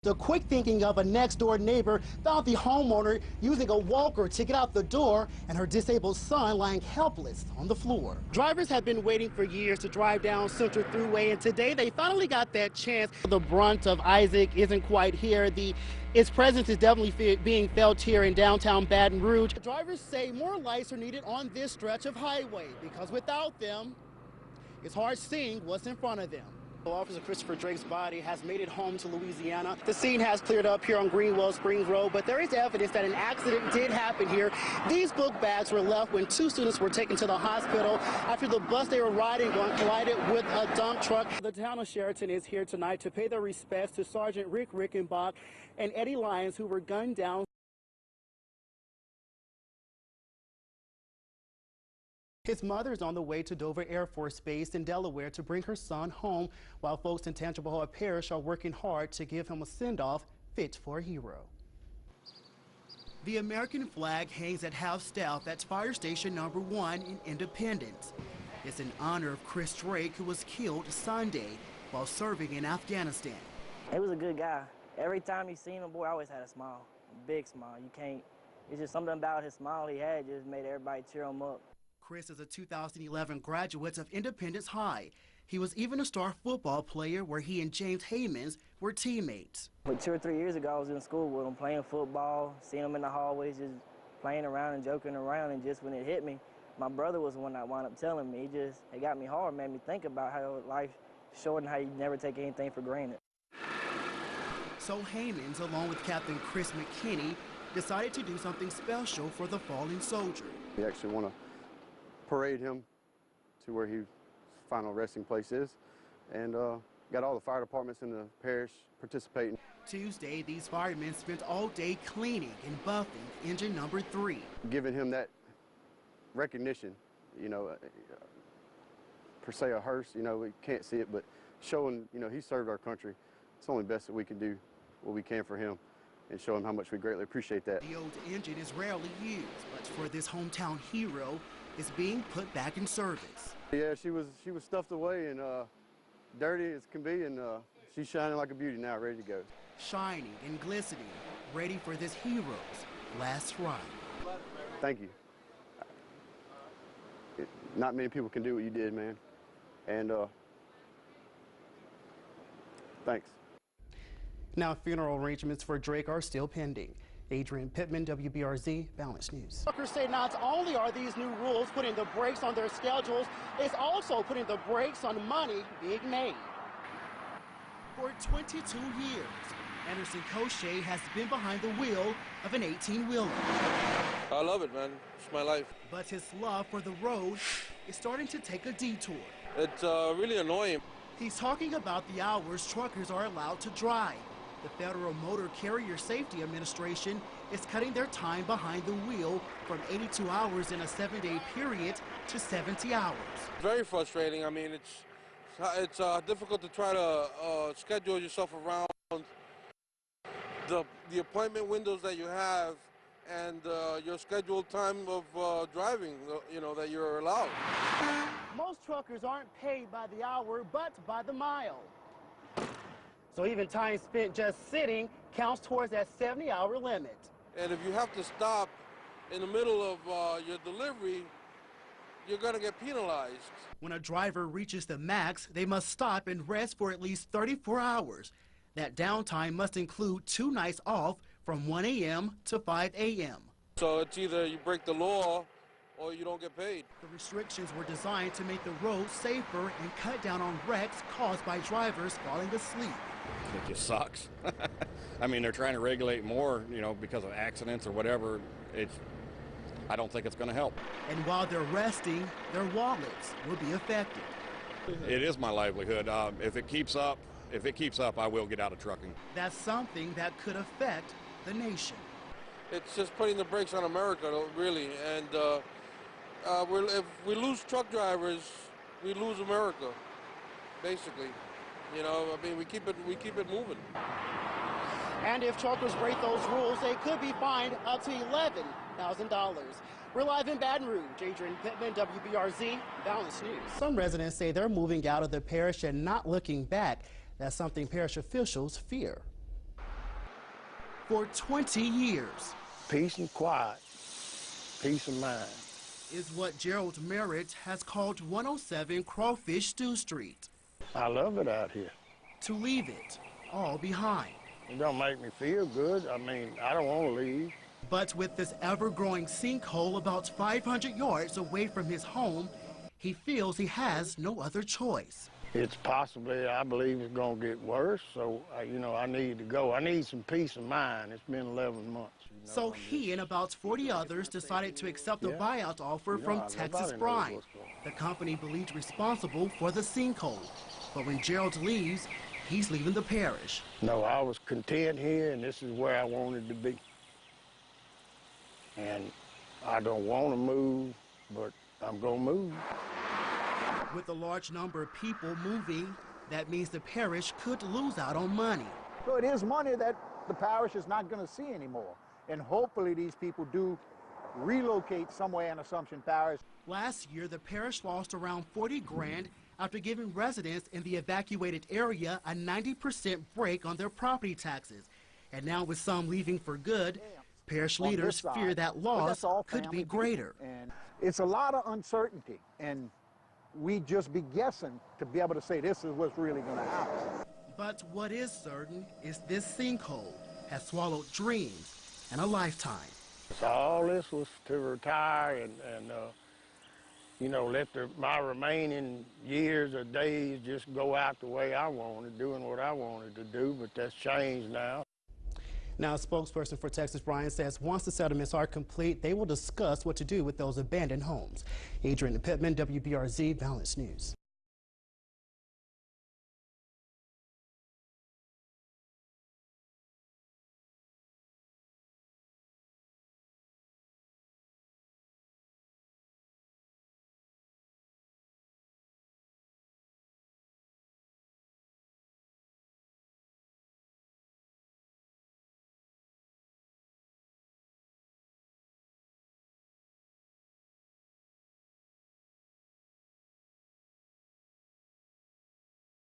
The quick thinking of a next-door neighbor found the homeowner using a walker to get out the door and her disabled son lying helpless on the floor. Drivers have been waiting for years to drive down Central Thruway, and today they finally got that chance. The brunt of Isaac isn't quite here. Its presence is definitely being felt here in downtown Baton Rouge. Drivers say more lights are needed on this stretch of highway because without them, it's hard seeing what's in front of them. Officer Christopher Drake's body has made it home to Louisiana. The scene has cleared up here on Greenwell Springs Road, but there is evidence that an accident did happen here. These book bags were left when two students were taken to the hospital after the bus they were riding on collided with a dump truck. The town of Sheraton is here tonight to pay their respects to Sergeant Rick Rickenbach and Eddie Lyons, who were gunned down. His mother is on the way to Dover Air Force Base in Delaware to bring her son home, while folks in Tangipahoa Parish are working hard to give him a send-off fit for a hero. The American flag hangs at half-staff at Fire Station Number 1 in Independence. It's in honor of Chris Drake, who was killed Sunday while serving in Afghanistan. He was a good guy. Every time you seen him, boy, I always had a smile, a big smile. It's just something about his smile he had just made everybody cheer him up. Chris is a 2011 graduate of Independence High. He was even a star football player where he and James Hamons were teammates. But 2 or 3 years ago, I was in school with him playing football, seeing him in the hallways, just playing around and joking around, and just when it hit me, my brother was the one that wound up telling me. It got me hard, made me think about how life is short and how you never take anything for granted. So Hamons, along with Captain Chris McKinney, decided to do something special for the fallen soldier. We actually want to parade him to where his final resting place is, and got all the fire departments in the parish participating. Tuesday, these firemen spent all day cleaning and buffing engine number 3. Giving him that recognition, per se a hearse, we can't see it, but showing, he served our country. It's only best that we can do what we can for him and show him how much we greatly appreciate that. The old engine is rarely used, but for this hometown hero, is being put back in service. Yeah, she was stuffed away and dirty as can be, and she's shining like a beauty now, ready to go. Shining and glistening, ready for this hero's last ride. Thank you. Not many people can do what you did, man, and thanks. Now, funeral arrangements for Drake are still pending. Adrian Pittman, WBRZ, Balance News. Truckers say not only are these new rules putting the brakes on their schedules, it's also putting the brakes on money being made. For 22 years, Anderson Cochet has been behind the wheel of an 18-wheeler. I love it, man. It's my life. But his love for the road is starting to take a detour. It's really annoying. He's talking about the hours truckers are allowed to drive. The Federal Motor Carrier Safety Administration is cutting their time behind the wheel from 82 hours in a 7-day period to 70 hours. Very frustrating. I mean, it's difficult to try to schedule yourself around the appointment windows that you have and your scheduled time of driving, that you're allowed. Most truckers aren't paid by the hour, but by the mile. So even time spent just sitting counts towards that 70-hour limit. And if you have to stop in the middle of your delivery, you're going to get penalized. When a driver reaches the max, they must stop and rest for at least 34 hours. That downtime must include 2 nights off from 1 a.m. to 5 a.m. So it's either you break the law or you don't get paid. The restrictions were designed to make the road safer and cut down on wrecks caused by drivers falling asleep. It just sucks. I mean, they're trying to regulate more, because of accidents or whatever. I don't think it's going to help. And while they're resting, their wallets will be affected. It is my livelihood. If it keeps up, I will get out of trucking. That's something that could affect the nation. It's just putting the brakes on America, really. And if we lose truck drivers, we lose America, basically. I mean, we keep it moving. And if truckers break those rules, they could be fined up to $11,000. We're live in Baton Rouge. Adrian Pittman, WBRZ, Balance News. Some residents say they're moving out of the parish and not looking back. That's something parish officials fear. for 20 years. Peace and quiet, peace of mind. Is what Gerald Merritt has called 107 Crawfish Stew Street. I love it out here. To leave it all behind. It don't make me feel good. I mean, I don't want to leave. But with this ever-growing sinkhole about 500 yards away from his home, he feels he has no other choice. It's possibly, I believe it's going to get worse, so, you know, I need to go. I need some peace of mind. It's been 11 months. You know, So he and about 40 others decided to accept a buyout offer from Texas Brine, the company believed responsible for the sinkhole. But when Gerald leaves, he's leaving the parish. No, I was content here, and this is where I wanted to be. And I don't want to move, but I'm going to move. With a large number of people moving, that means the parish could lose out on money. So it is money that the parish is not going to see anymore. And hopefully these people do relocate somewhere in Assumption Parish. Last year, the parish lost around 40 grand after giving residents in the evacuated area a 90% break on their property taxes. And now with some leaving for good, parish leaders fear that loss could be greater. And it's a lot of uncertainty, and we just be guessing to be able to say this is what's really going to happen. But what is certain is this sinkhole has swallowed dreams and a lifetime. So all this was to retire and you know, let my remaining years or days just go out the way I wanted, doing what I wanted to do, but that's changed now. Now, a spokesperson for Texas Brine says once the settlements are complete, they will discuss what to do with those abandoned homes. Adrian Pittman, WBRZ Balance News.